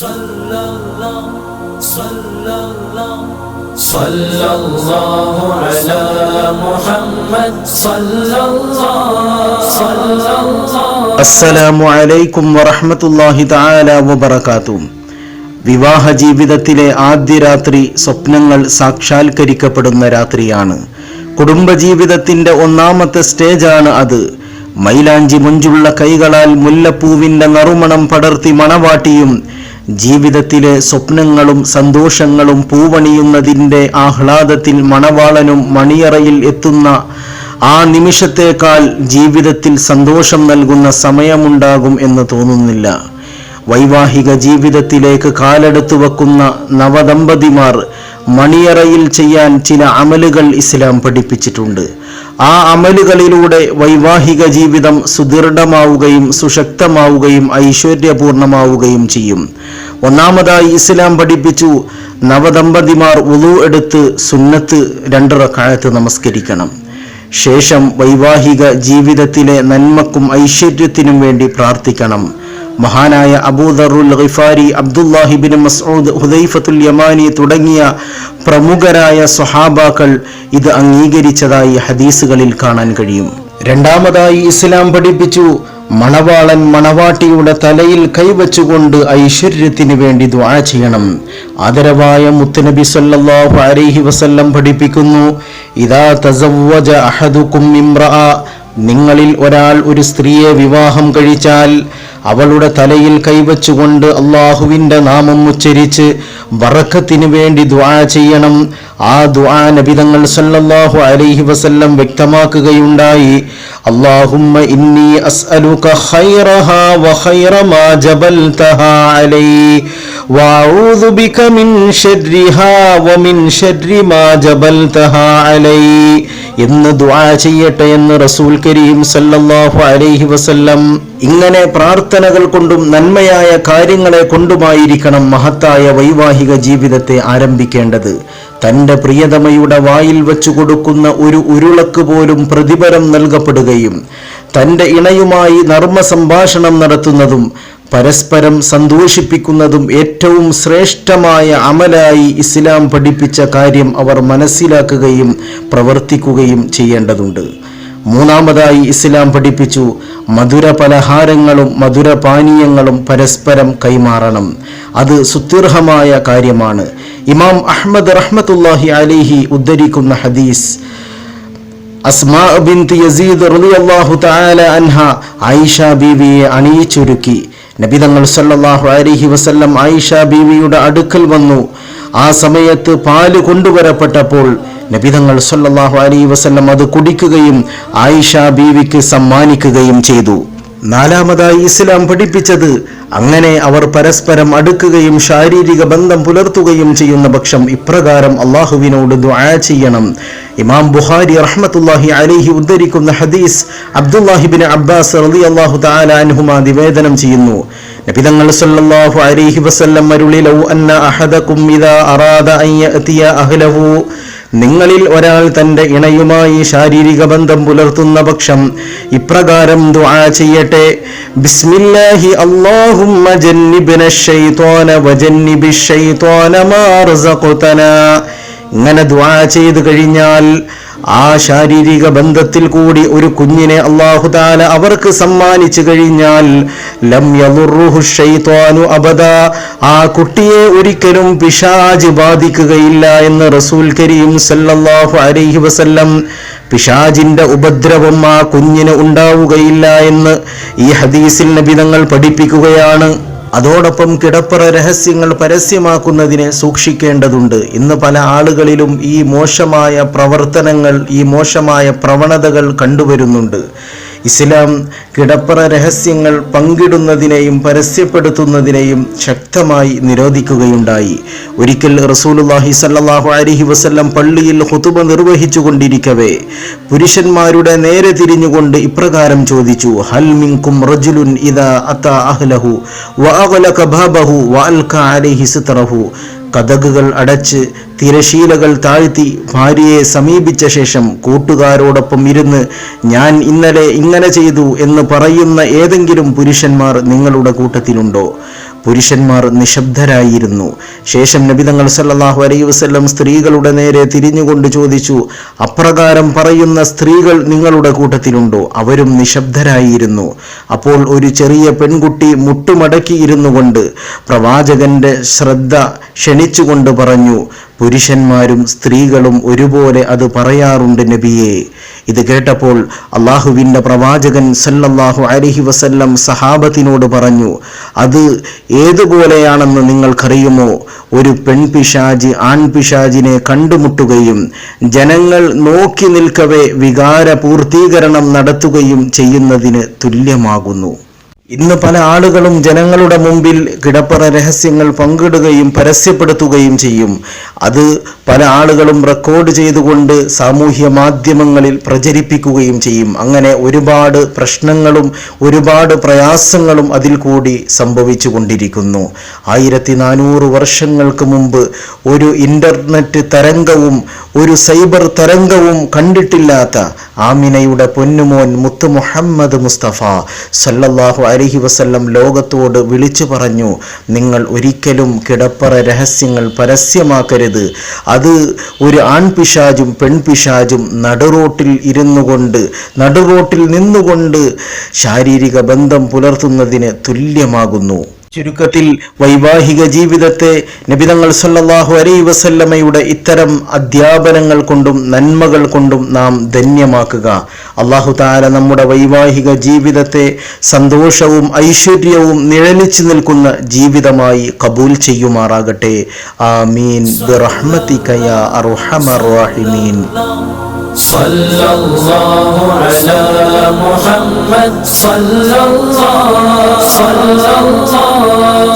സല്ലല്ലാഹു അലാ മുഹമ്മദ് സല്ലല്ലാഹു. അസ്സലാമു അലൈക്കും വറഹ്മത്തുള്ളാഹി തആല വബറകാതുഹു. വിവാഹ ജീവിതത്തിലെ ആദ്യ രാത്രി സ്വപ്നങ്ങൾ സാക്ഷാത്കരിക്കപ്പെടുന്ന രാത്രിയാണ്. കുടുംബജീവിതത്തിന്റെ ഒന്നാമത്തെ സ്റ്റേജാണ് അത്. മൈലാഞ്ചി മൊഞ്ചുള്ള കൈകളാൽ മുല്ലപ്പൂവിന്റെ നറുമണം പടർത്തി മണവാട്ടിയും ജീവിതത്തിലെ സ്വപ്നങ്ങളും സന്തോഷങ്ങളും പൂവണിയുന്നതിൻ്റെ ആഹ്ലാദത്തിൽ മണവാളനും മണിയറയിൽ എത്തുന്ന ആ നിമിഷത്തേക്കാൾ ജീവിതത്തിൽ സന്തോഷം നൽകുന്ന സമയമുണ്ടാകും എന്ന് തോന്നുന്നില്ല. വൈവാഹിക ജീവിതത്തിലേക്ക് കാലെടുത്തു വെക്കുന്ന നവദമ്പതിമാർ മണിയറയിൽ ചെയ്യാൻ ചില അമലുകൾ ഇസ്ലാം പഠിപ്പിച്ചിട്ടുണ്ട്. ആ അമലുകളിലൂടെ വൈവാഹിക ജീവിതം സുദൃഢമാവുകയും സുശക്തമാവുകയും ഐശ്വര്യപൂർണമാവുകയും ചെയ്യും. ഒന്നാമതായി ഇസ്ലാം പഠിപ്പിച്ചു, നവദമ്പതിമാർ വുളു എടുത്ത് സുന്നത്ത് 2 റക്അത്ത് നമസ്കരിക്കണം. ശേഷം വൈവാഹിക ജീവിതത്തിലെ നന്മക്കും ഐശ്വര്യത്തിനും വേണ്ടി പ്രാർത്ഥിക്കണം. മഹാനായ അബൂദറുൽ ഗിഫാരി, അബ്ദുല്ലാഹി ബിൻ മസ്ഊദ്, ഹുദൈഫത്തുൽ യമാനി തുടങ്ങിയ പ്രമുഖരായ സ്വഹാബാക്കൾ ഇത് അംഗീകരിച്ചതായി ഹദീസുകളിൽ കാണാൻ കഴിയും. രണ്ടാമതായി ഇസ്ലാം പഠിപ്പിച്ചു, മണവാളൻ മണവാട്ടിയുടെ തലയിൽ കൈവച്ചുകൊണ്ട് ഐശ്വര്യത്തിന് വേണ്ടി ദുആ ചെയ്യണം. ആദരവായ മുത്തുനബി സല്ലല്ലാഹു അലൈഹി വസല്ലം പഠിപ്പിക്കുന്നു, ഇദാ തസവ്വജ അഹദുകും ഇംറഅ, നിങ്ങളിൽ ഒരാൾ ഒരു സ്ത്രീയെ വിവാഹം കഴിച്ചാൽ അവളുടെ തലയിൽ കൈവച്ചുകൊണ്ട് അള്ളാഹുവിൻ്റെ നാമം ഉച്ചരിച്ച് ബറക്കത്തിന് വേണ്ടി ദുആ ചെയ്യണം. ആ ദുആ നബി തങ്ങൾ സല്ലല്ലാഹു അലൈഹി വസല്ലം വ്യക്തമാക്കുകയുണ്ടായി, അല്ലാഹുമ്മ ഇന്നി അസ്അലുക ഖൈറഹാ വ ഖൈറ മാ ജബൽതഹാ അലൈഹി വഅഊദു ബിക മിൻ ശർരിഹാ വ മിൻ ശർരി മാ ജബൽതഹാ അലൈഹി എന്ന് ദുആ ചെയ്യട്ടെ എന്ന് റസൂൽ കരീം സല്ലല്ലാഹു അലൈഹി വസല്ലം. ഇങ്ങനെ പ്രാർത്ഥനകൾ കൊണ്ടും നന്മയായ കാര്യങ്ങളെ കൊണ്ടുമായിരിക്കണം മഹത്തായ വൈവാഹിക ജീവിതത്തെ ആരംഭിക്കേണ്ടത്. തൻ്റെ പ്രിയതമയുടെ വായിൽ വെച്ചു കൊടുക്കുന്ന ഒരു ഉരുളക്ക് പോലും പ്രതിഫലം നൽകപ്പെടുകയും തൻ്റെ ഇണയുമായി നർമ്മ സംഭാഷണം നടത്തുന്നതും പരസ്പരം സന്തോഷിപ്പിക്കുന്നതും ഏറ്റവും ശ്രേഷ്ഠമായ അമലായി ഇസ്ലാം പഠിപ്പിച്ച കാര്യം അവർ മനസ്സിലാക്കുകയും പ്രവർത്തിക്കുകയും ചെയ്യേണ്ടതുണ്ട്. മൂന്നാമതായി ഇസ്ലാം പഠിപ്പിച്ചു, മധുര പലഹാരങ്ങളും മധുര പാനീയങ്ങളും പരസ്പരം കൈമാറണം. അത് സുത്യർഹമായ കാര്യമാണ്. ഇമാം അഹ്മദ് റഹ്മത്തുള്ളാഹി അലൈഹി ഉദ്ധരിക്കുന്ന ഹദീസ്, അസ്മാ ബിൻത് യസീദ് റളിയല്ലാഹു തആല അൻഹ ആയിഷ ബീവിയെ അണിയിച്ചൊരുക്കി. നബി തങ്ങൾ സല്ലല്ലാഹു അലൈഹി വസല്ലം ആയിഷ ബീവിയുടെ അടുക്കൽ വന്നു. ആ സമയത്ത് പാല് കൊണ്ടുവരപ്പെട്ടപ്പോൾ നബി തങ്ങൾ സല്ലല്ലാഹു അലൈഹി വസല്ലം അത് കുടിക്കുകയും ആയിഷ ബീവിക്ക് സമ്മാനിക്കുകയും ചെയ്തു. നാലാമതായി ഇസ്ലാം പഠിപ്പിച്ചത്, അങ്ങനെ അവർ പരസ്പരം അടുക്കുകയും ശാരീരിക ബന്ധം പുലർത്തുകയും ചെയ്യുന്ന പക്ഷം ഇപ്രകാരം അള്ളാഹുവിനോട് ദുആ ചെയ്യണം. ഇമാം ബുഖാരി റഹ്മത്തുള്ളാഹി അലൈഹി ഉദ്ധരിക്കുന്ന ഹദീസ് അബ്ദുല്ലാഹി ബിൻ അബ്ബാസ് റളിയല്ലാഹു തആല അൻഹുമാ നിവേദനം ചെയ്യുന്നു, നബി തങ്ങൾ സല്ലല്ലാഹു അലൈഹി വസല്ലം അരുളി, ലൗ അന്ന അഹദകും ഇദാ അറാദ അൻ യഅതിയ അഹ്ലഹു, നിങ്ങളിൽ ഒരാൾ തൻ്റെ ഇണയുമായി ശാരീരിക ബന്ധം പുലർത്തുന്ന പക്ഷം ഇപ്രകാരം ദുആ ചെയ്യട്ടെ, ബിസ്മില്ലാഹി അല്ലാഹുമ്മ ജന്നിബ്ന ശൈത്വാന വജന്നിബിശ് ശൈത്വാന മാ റസഖ്തനാ. ഇങ്ങനെ ദുആ ചെയ്തു കഴിഞ്ഞാൽ ആ ശാരീരിക ബന്ധത്തിൽ കൂടി ഒരു കുഞ്ഞിനെ അല്ലാഹു തആല അവർക്ക് സമ്മാനിച്ചു കഴിഞ്ഞാൽ ലം യദുറുഹു ശൈത്വാനു അബദാ, ആ കുട്ടിയെ ഒരിക്കലും പിശാച് ബാധിക്കുകയില്ല എന്ന് റസൂൽ കരീം സല്ലല്ലാഹു അലൈഹി വസല്ലം. പിശാചിന്റെ ഉപദ്രവം ആ കുഞ്ഞിന് ഉണ്ടാവുകയില്ല എന്ന് ഈ ഹദീസിൽ നബി തങ്ങൾ പഠിപ്പിക്കുകയാണ്. അതോടൊപ്പം കിടപ്പറ രഹസ്യങ്ങൾ പരസ്യമാക്കുന്നതിനെ സൂക്ഷിക്കേണ്ടതുണ്ട്. ഇന്ന് പല ആളുകളിലും ഈ മോശമായ പ്രവർത്തനങ്ങൾ, ഈ മോശമായ പ്രവണതകൾ കണ്ടുവരുന്നുണ്ട്. ഇസ്ലാം കിടപ്പറ രഹസ്യങ്ങൾ പങ്കിടുന്നതിനെയും പരസ്യപ്പെടുത്തുന്നതിനെയും ശക്തമായി നിരോധിക്കുകയുണ്ടായി. ഒരിക്കൽ റസൂലുള്ളാഹി സ്വല്ലല്ലാഹു അലൈഹി വസല്ലം പള്ളിയിൽ ഖുതുബ നിർവഹിച്ചു കൊണ്ടിരിക്കവേ പുരുഷന്മാരുടെ നേരെ തിരിഞ്ഞുകൊണ്ട് ഇപ്രകാരം ചോദിച്ചു, ഹൽ മിൻകും റജുലുൻ ഇദാ അതാ അഹ്ലഹു വഅഗ്ലഖ ബാബഹു വഅൽഖ അലൈഹി സിത്രഹു. കതകുകൾ അടച്ച് തിരശീലകൾ താഴ്ത്തി ഭാര്യയെ സമീപിച്ച ശേഷം കൂട്ടുകാരോടൊപ്പം ഇരുന്ന് ഞാൻ ഇന്നലെ ഇങ്ങനെ ചെയ്തു എന്ന് പറയുന്ന ഏതെങ്കിലും പുരുഷന്മാർ നിങ്ങളുടെ കൂട്ടത്തിലുണ്ടോ? പുരുഷന്മാർ നിശബ്ദരായിരുന്നു. ശേഷം നബി തങ്ങൾ സല്ലല്ലാഹു അലൈഹി വസല്ലം സ്ത്രീകളുടെ നേരെ തിരിഞ്ഞുകൊണ്ട് ചോദിച്ചു, അപ്രകാരം പറയുന്ന സ്ത്രീകൾ നിങ്ങളുടെ കൂട്ടത്തിലുണ്ടോ? അവരും നിശബ്ദരായിരുന്നു. അപ്പോൾ ഒരു ചെറിയ പെൺകുട്ടി മുട്ടുമടക്കി ഇരുന്നു കൊണ്ട് പ്രവാചകന്റെ ശ്രദ്ധ ക്ഷണിച്ചുകൊണ്ട് പറഞ്ഞു, പുരുഷന്മാരും സ്ത്രീകളും ഒരുപോലെ അത് പറയാറുണ്ട് നബിയേ. ഇത് കേട്ടപ്പോൾ അള്ളാഹുവിൻ്റെ പ്രവാചകൻ സല്ലല്ലാഹു അലൈഹി വസല്ലം സഹാബത്തിനോട് പറഞ്ഞു, അത് ഏതുപോലെയാണെന്ന് നിങ്ങൾക്കറിയുമോ? ഒരു പെൺപിശാചി ആൺപിശാചിനെ കണ്ടുമുട്ടുകയും ജനങ്ങൾ നോക്കി നിൽക്കവേ വികാര പൂർത്തീകരണം നടത്തുകയും ചെയ്യുന്നതിന് തുല്യമാകുന്നു. ഇന്ന് പല ആളുകളും ജനങ്ങളുടെ മുമ്പിൽ കിടപ്പറ രഹസ്യങ്ങൾ പങ്കിടുകയും പരസ്യപ്പെടുത്തുകയും ചെയ്യും. അത് പല ആളുകളും റെക്കോർഡ് ചെയ്തുകൊണ്ട് സാമൂഹ്യ മാധ്യമങ്ങളിൽ പ്രചരിപ്പിക്കുകയും ചെയ്യും. അങ്ങനെ ഒരുപാട് പ്രശ്നങ്ങളും ഒരുപാട് പ്രയാസങ്ങളും അതിൽ കൂടി സംഭവിച്ചു കൊണ്ടിരിക്കുന്നു. 1400 വർഷങ്ങൾക്ക് മുമ്പ് ഒരു ഇന്റർനെറ്റ് തരംഗവും ഒരു സൈബർ തരംഗവും കണ്ടിട്ടില്ലാത്ത ആമിനയുടെ പൊന്നുമോൻ മുത്ത് മുഹമ്മദ് മുസ്തഫ സല്ലല്ലാഹു അലൈഹി വസല്ലം ലോകത്തോട് വിളിച്ചു പറഞ്ഞു, നിങ്ങൾ ഒരിക്കലും കിടപ്പറ രഹസ്യങ്ങൾ പരസ്യമാക്കരുത്. അത് ഒരു ആൺപിശാചും പെൺപിശാചും നടുറോട്ടിൽ നിന്നുകൊണ്ട് ശാരീരിക ബന്ധം പുലർത്തുന്നതിന് തുല്യമാകുന്നു. ചുരുക്കത്തിൽ വൈവാഹിക ജീവിതത്തെ നബി തങ്ങൾ സല്ലല്ലാഹു അലൈഹി വസല്ലമയുടെ ഇത്തരം അധ്യാപനങ്ങൾ കൊണ്ടും നന്മകൾ കൊണ്ടും നാം ധന്യമാക്കുക. അല്ലാഹു തആല നമ്മുടെ വൈവാഹിക ജീവിതത്തെ സന്തോഷവും ഐശ്വര്യവും നിഴലിച്ചു നിൽക്കുന്ന ജീവിതമായി കബൂൽ ചെയ്യുമാറാകട്ടെ. ആമീൻ ബിറഹ്മതിക യാ അർഹമർ റഹീമീൻ. സല്ലല്ലാഹു അലാ മുഹമ്മദ് സല്ലല്ലാഹു